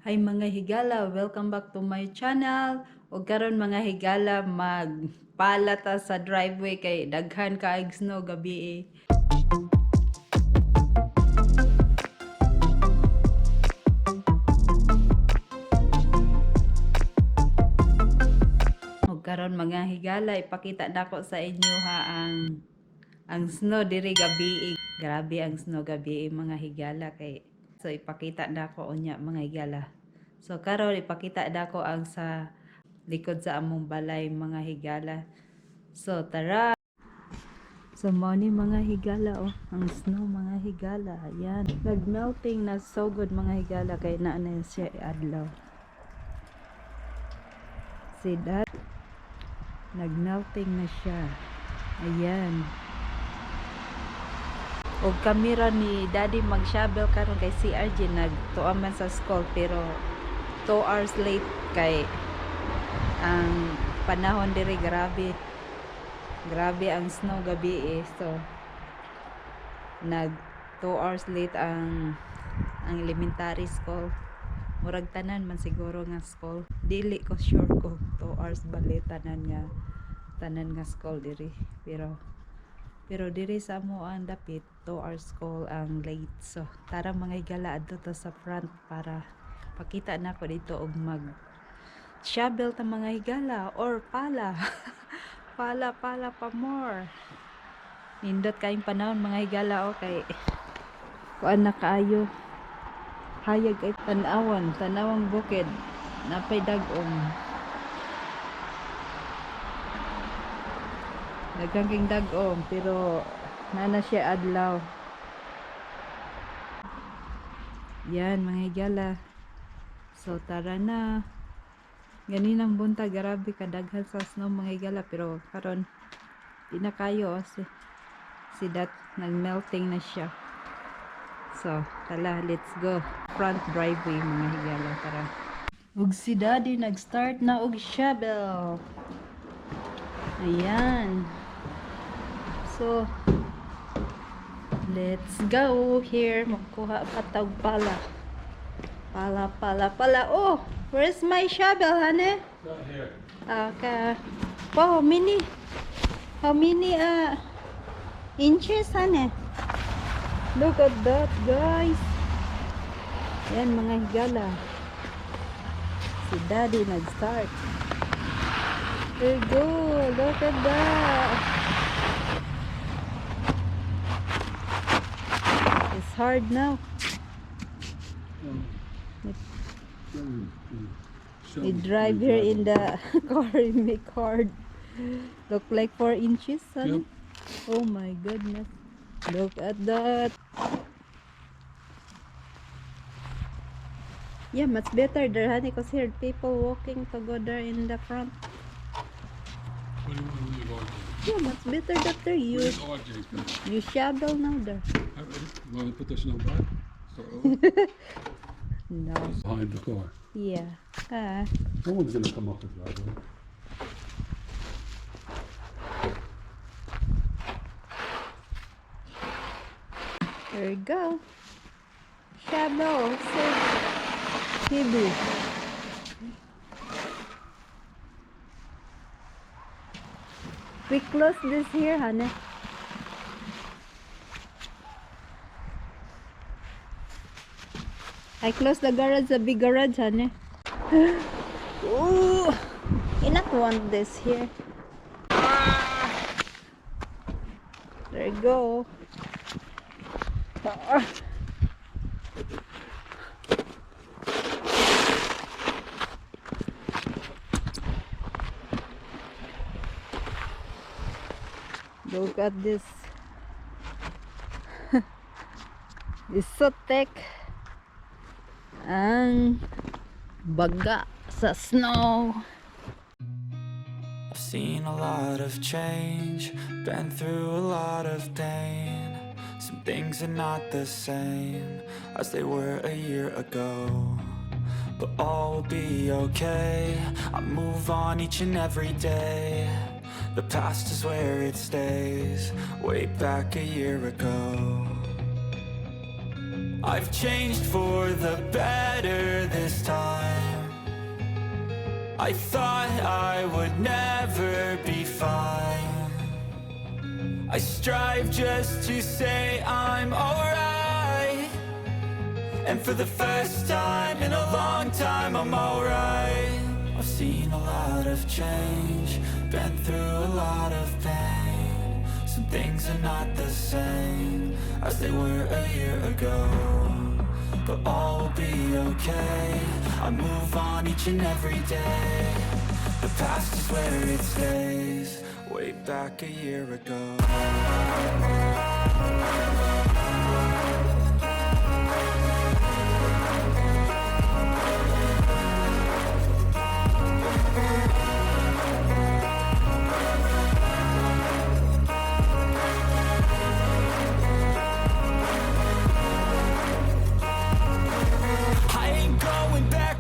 Hi mga higala, welcome back to my channel. O karon mga higala, magpalata sa driveway kay daghan kaayog snow gabi eh. O karon mga higala, ipakita nako sa inyo ha ang snow diri gabi eh. Grabe ang snow gabi eh, mga higala kay so ipakita nako unya mga higala. So karon ipakita nako ang sa likod sa among balay mga higala. So tara. So mao ni mga higala oh, ang snow mga higala. Ayan, nag-melting na so good mga higala kay naa na siya adlaw. See that? Nag-melting na siya. Ayan. Og kamera ni Daddy mag-shovel karon kay si RJ nagtuwa man sa school pero 2 hours late kay ang panahon diri grabe. Grabe ang snow gabi eh. So nag 2 hours late ang elementary school. Murag tanan man siguro nga school. Dili ko sure ko 2 hours bali tanan nga school diri. Pero diri sa mo ang dapit 2 hours school ang late. So tara mga higala adto to sa front para pakita na ko dito og mag shovel ta mga higala or pala. pala pa more. Nindot kayong panahon mga higala okay. Kuan na kaayo. Hayag ay tanawang bukid. Napay dagom. Daghang dagom pero nana siya adlaw. Yan mga higala. So tara na. Ganinang buntag grabe kadaghan sa snow mga higala pero karon di na kayo si dat nag-melting na siya. So tala, let's go. Front driveway mga higala, tara. Ug si Daddy nag-start na og shovel. Ayan. So let's go here. Magkuha pa tawag pala. Pala. Oh, where's my shovel, honey? Not here. Okay. Wow, how many inches, honey? Look at that, guys. Yan mga higala. Si Daddy nag-start. There you go. Look at that. It's hard now. We drive here in the car in my car. Look like 4 inches, son. Yep. Oh my goodness. Look at that. Yeah, much better there, honey, because here people walking to go there in the front. What do you want to leave RJ? Yeah, much better that there. Where's RJ's gun? You shovel now there. You want to put the snow back? Start over? No. It's behind the car. Yeah. No one's going to come off the driveway. There you go. Shovel. So heavy. We close this here, honey. I close the garage, the big garage, honey. Ooh, you not want this here. There you go. Look at this. It's so thick. Ang baga sa snow. I've seen a lot of change, been through a lot of pain. Some things are not the same as they were a year ago, but all will be okay. I move on each and every day. The past is where it stays, way back a year ago. I've changed for the better this time. I thought I would never be fine. I strive just to say I'm alright, and for the first time in a long time I'm alright. I've seen a lot of change, been through a lot of pain. Some things are not the same as they were a year ago, but all will be okay. I move on each and every day. The past is where it stays, way back a year ago.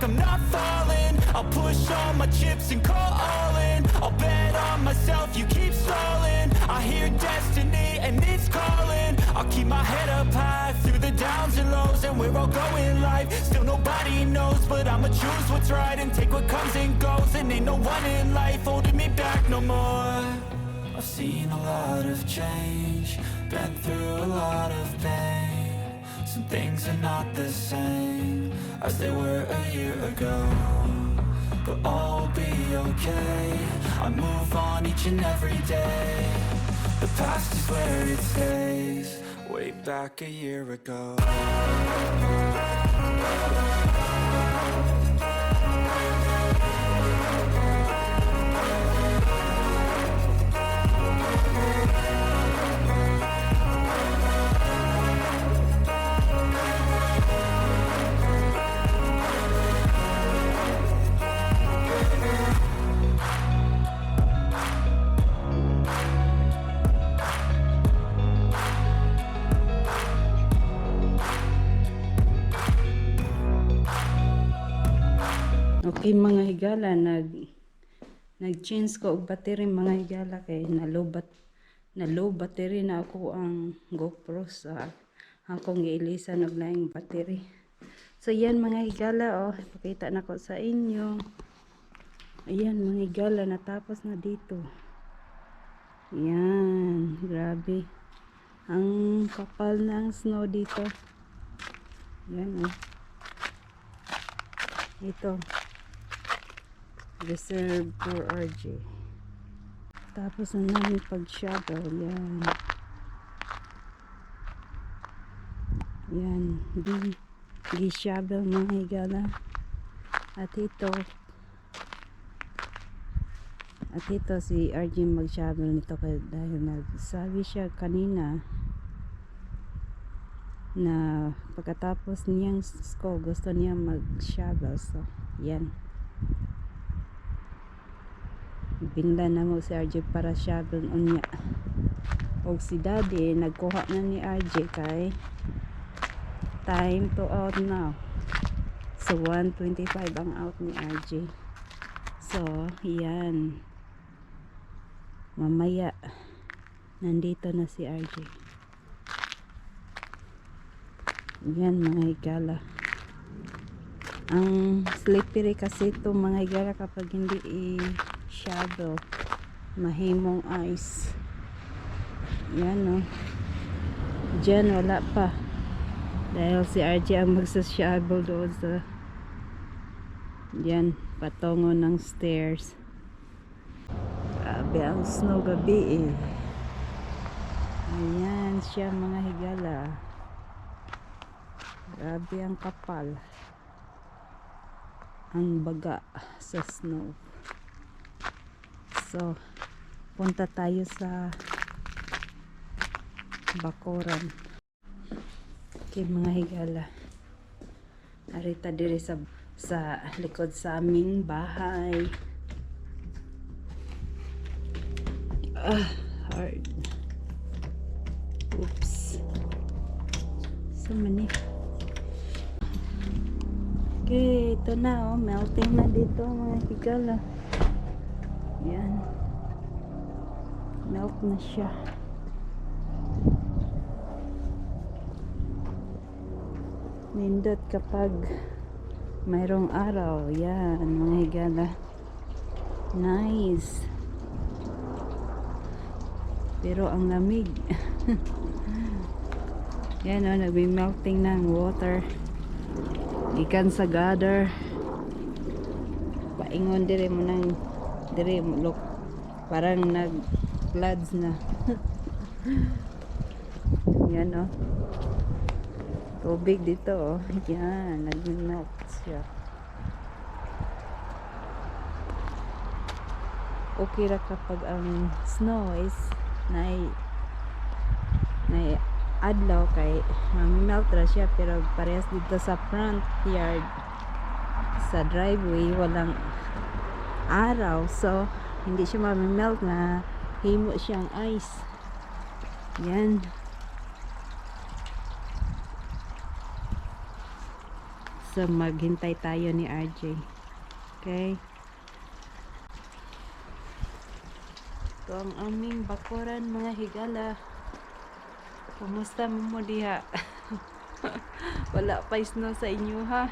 I'm not falling. I'll push all my chips and call all in. I'll bet on myself, you keep stalling. I hear destiny and it's calling. I'll keep my head up high through the downs and lows, and we're all going live. Still nobody knows, but I'ma choose what's right and take what comes and goes. And ain't no one in life holding me back no more. I've seen a lot of change, been through a lot of pain. Some things are not the same as they were a year ago, but all will be okay. I move on each and every day. The past is where it stays, way back a year ago. Okay mga higala, nag-change ko og battery mga higala kay na-low battery na ako ang GoPro sa akong giilisan og laing battery. So yan mga higala, oh, pakita na ko sa inyo. Ayan mga higala, natapos na dito. Yan, grabe. Ang kapal ng snow dito. Yan, oh. Ito. Reserve for RJ. Tapos na namin pag-shovel. Yan. Yan. Di-shovel mga higala. At ito si RJ mag-shovel nito dahil nagsabi siya kanina na pagkatapos niyang school gusto niya mag-shovel. So, yan. Bingla na mo si RJ para shovel unya. O si daddy nagkuha na ni RJ kay time to out now. So 1:25 ang out ni RJ. So yan, mamaya nandito na si RJ. Yan mga higala, ang slippery kasi ito mga higala kapag hindi shadow, mahimong ice. Yan, no. Diyan wala pa dahil si RJ ang magsashovel doon sa diyan patungo ng stairs. Grabe ang snow gabi eh. Ayan siya mga higala, grabe ang kapal, ang baga sa snow. So, punta tayo sa bakuran. Okay mga higala, arita diri sa likod sa aming bahay. Hard. Oops. So many. Okay, ito na, oh, melting na dito mga higala. Yan, melt na siya. Nindot kapag mayroong araw. Yan mga higala, Nice. Pero ang lamig. Yan o, nagme-melting ng water. Ikan sa gather. Paingon dire mo ng dire mo look. Parang nag-floods na. Yan o. Tubig dito o. Yan, nag-melt siya. Okay ra kapag ang snow is na adlaw kay melt ra siya, pero parehas dito sa front yard sa driveway walang araw, so hindi siya melt na himo siyang ice. Yan. So maghintay tayo ni RJ. Okay. Ito ang aming bakuran, mga higala. Kumusta mo diha? Wala pa snow sa inyo ha?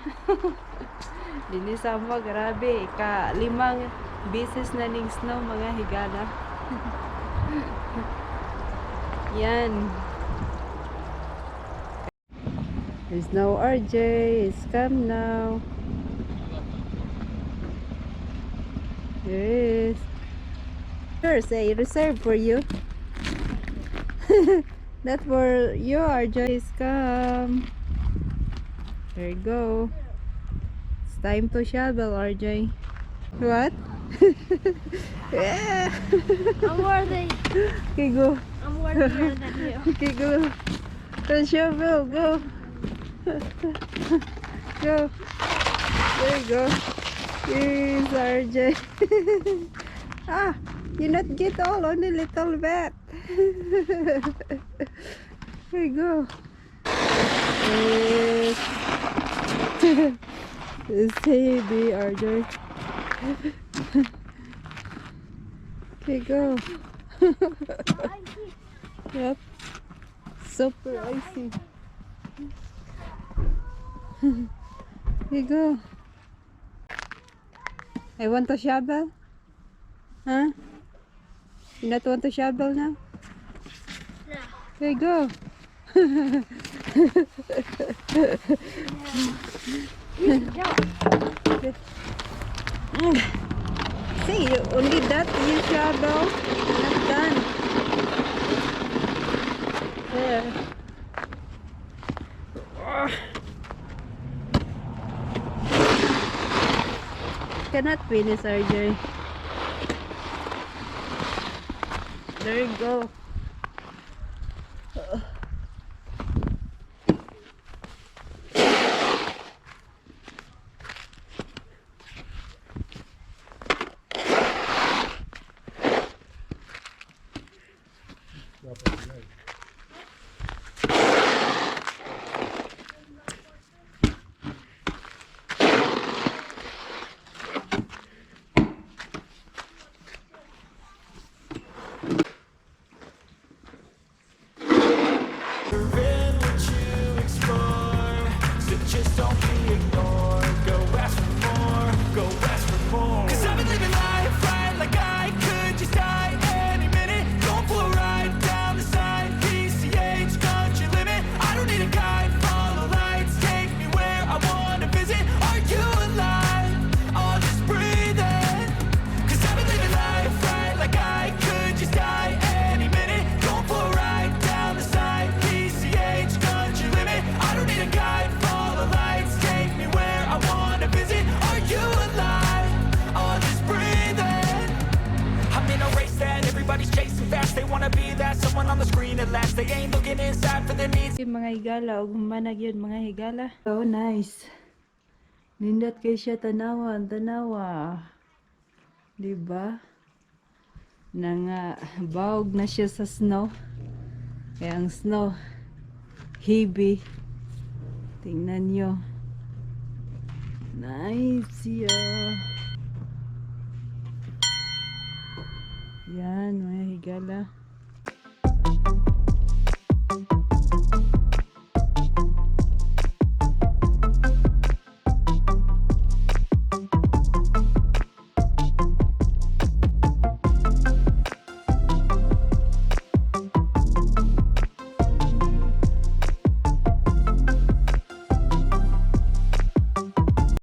Dini sama, grabe. Ika-5 beses na ning snow, mga higala. Yan. There's no RJ. It's come now. Yes. Sure, say reserve for you. That for you, RJ. Is come. There you go. It's time to shovel, RJ. What? Yeah. I'm worthy. Okay, go. I'm worthier than you. Okay, go. The shovel, go. Go. There you go. Yes, RJ. Ah, you not get all, only little bit. There you go. Yes. It's heavy, RJ. Okay, go. Yep. Super icy. Here you go. I want to shovel? Huh? You not want to shovel now? Yeah. Here you go. See, you only that you shovel. Not done. There. Cannot finish, RJ. There you go. Just don't be ignored. Go ask for more. Go ask for more. 'Cause I've been living life right like I could just die any minute. Going for a ride down the side. PCH country limit. I don't need a guide. Follow lights. Take me where I wanna visit. Are you alive? Or just breathing? 'Cause I've been living life right like I could just die any minute. Going for a ride down the side. PCH country limit. I don't need a guide. Lights take me where I wanna visit. Are you alive or just breathing? I'm in a race that everybody's chasing fast. They wanna be that someone on the screen at last. They ain't looking inside for their needs. Mga higala, ug humanag yun, mga higala. Oh, nice. Nindot kay siya tanawa, tanawa. Diba? Bawg na siya sa snow. Kaya ang snow heavy. Tingnan nyo. Nice yan. Yan, mga higala.